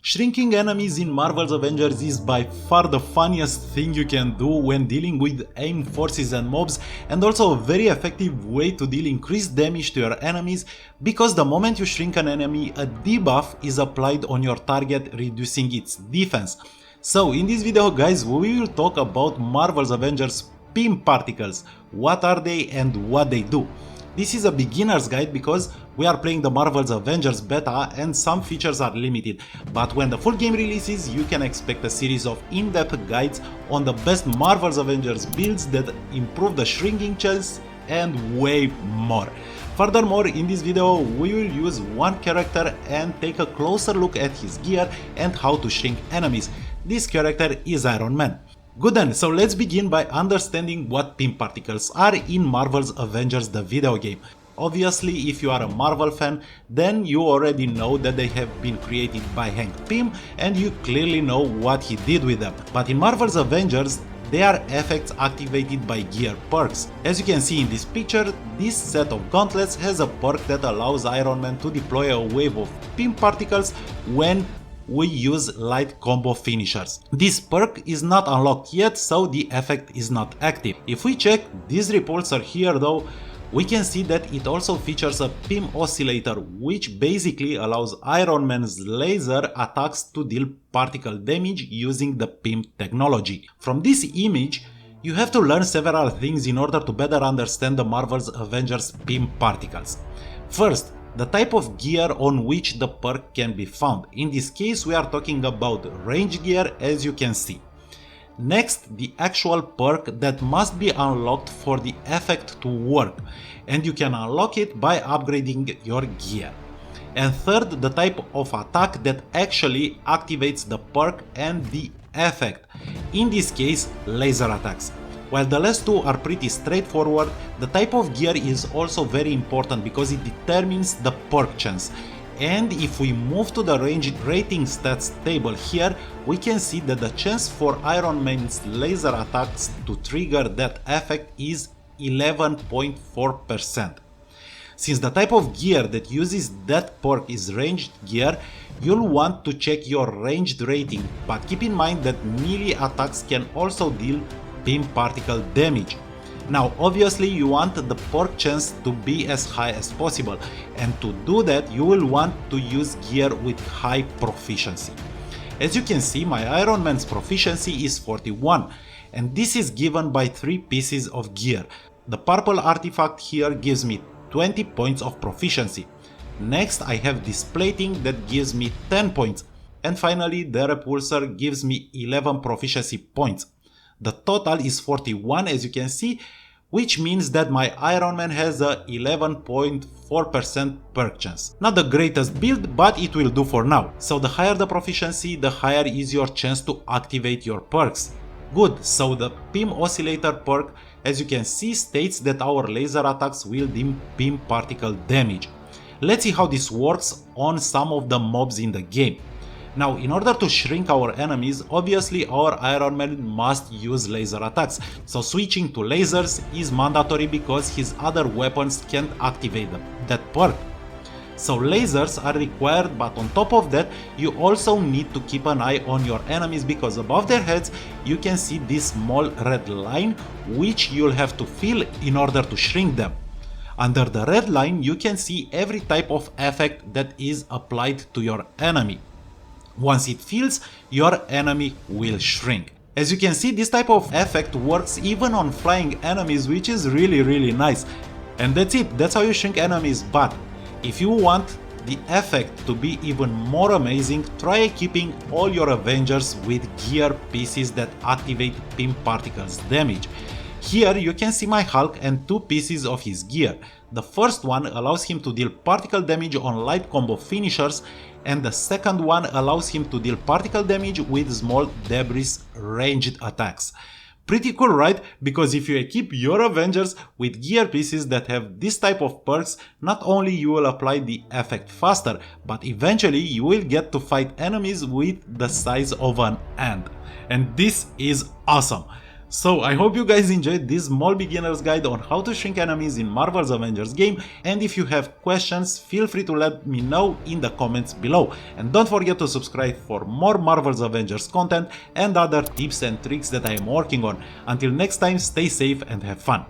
Shrinking enemies in Marvel's Avengers is by far the funniest thing you can do when dealing with AIM forces and mobs, and also a very effective way to deal increased damage to your enemies, because the moment you shrink an enemy, a debuff is applied on your target, reducing its defense. So in this video guys, we will talk about Marvel's Avengers PIM particles, what are they and what they do. This is a beginner's guide because we are playing the Marvel's Avengers beta and some features are limited, but when the full game releases you can expect a series of in-depth guides on the best Marvel's Avengers builds that improve the shrinking chance and way more. Furthermore, in this video we will use one character and take a closer look at his gear and how to shrink enemies. This character is Iron Man. Good then, so let's begin by understanding what PIM particles are in Marvel's Avengers the video game. Obviously, if you are a Marvel fan, then you already know that they have been created by Hank Pym and you clearly know what he did with them. But in Marvel's Avengers, they are effects activated by gear perks. As you can see in this picture, this set of gauntlets has a perk that allows Iron Man to deploy a wave of PIM particles when we use light combo finishers. This perk is not unlocked yet, so the effect is not active. If we check this repulsor here though, we can see that it also features a PIM oscillator, which basically allows Iron Man's laser attacks to deal particle damage using the PIM technology. From this image, you have to learn several things in order to better understand the Marvel's Avengers PIM particles. First, the type of gear on which the perk can be found. In this case we are talking about range gear, as you can see. Next, the actual perk that must be unlocked for the effect to work, and you can unlock it by upgrading your gear. And third, the type of attack that actually activates the perk and the effect. In this case, laser attacks. While the last two are pretty straightforward, the type of gear is also very important because it determines the perk chance. And if we move to the range rating stats table here, we can see that the chance for Iron Man's laser attacks to trigger that effect is 11.4%. Since the type of gear that uses that perk is ranged gear, you'll want to check your ranged rating, but keep in mind that melee attacks can also deal PIM particle damage. Now obviously you want the perk chance to be as high as possible, and to do that you will want to use gear with high proficiency. As you can see, my Iron Man's proficiency is 41, and this is given by 3 pieces of gear. The purple artifact here gives me 20 points of proficiency. Next I have this plating that gives me 10 points, and finally the repulsor gives me 11 proficiency points. The total is 41, as you can see, which means that my Iron Man has a 11.4% perk chance. Not the greatest build, but it will do for now. So the higher the proficiency, the higher is your chance to activate your perks. Good, so the PIM oscillator perk, as you can see, states that our laser attacks will deal PIM particle damage. Let's see how this works on some of the mobs in the game. Now, in order to shrink our enemies, obviously our Iron Man must use laser attacks, so switching to lasers is mandatory because his other weapons can't activate that perk. So lasers are required, but on top of that you also need to keep an eye on your enemies, because above their heads you can see this small red line which you'll have to fill in order to shrink them. Under the red line you can see every type of effect that is applied to your enemy. Once it fills, your enemy will shrink. As you can see, this type of effect works even on flying enemies, which is really nice. And that's it, that's how you shrink enemies. But if you want the effect to be even more amazing, try equipping all your Avengers with gear pieces that activate PIM particles damage. Here you can see my Hulk and 2 pieces of his gear. The first one allows him to deal particle damage on light combo finishers, and the second one allows him to deal particle damage with small debris ranged attacks. Pretty cool, right? Because if you equip your Avengers with gear pieces that have this type of perks, not only you will apply the effect faster, but eventually you will get to fight enemies with the size of an ant. And this is awesome. So I hope you guys enjoyed this small beginner's guide on how to shrink enemies in Marvel's Avengers game, and if you have questions, feel free to let me know in the comments below. And don't forget to subscribe for more Marvel's Avengers content and other tips and tricks that I am working on. Until next time, stay safe and have fun.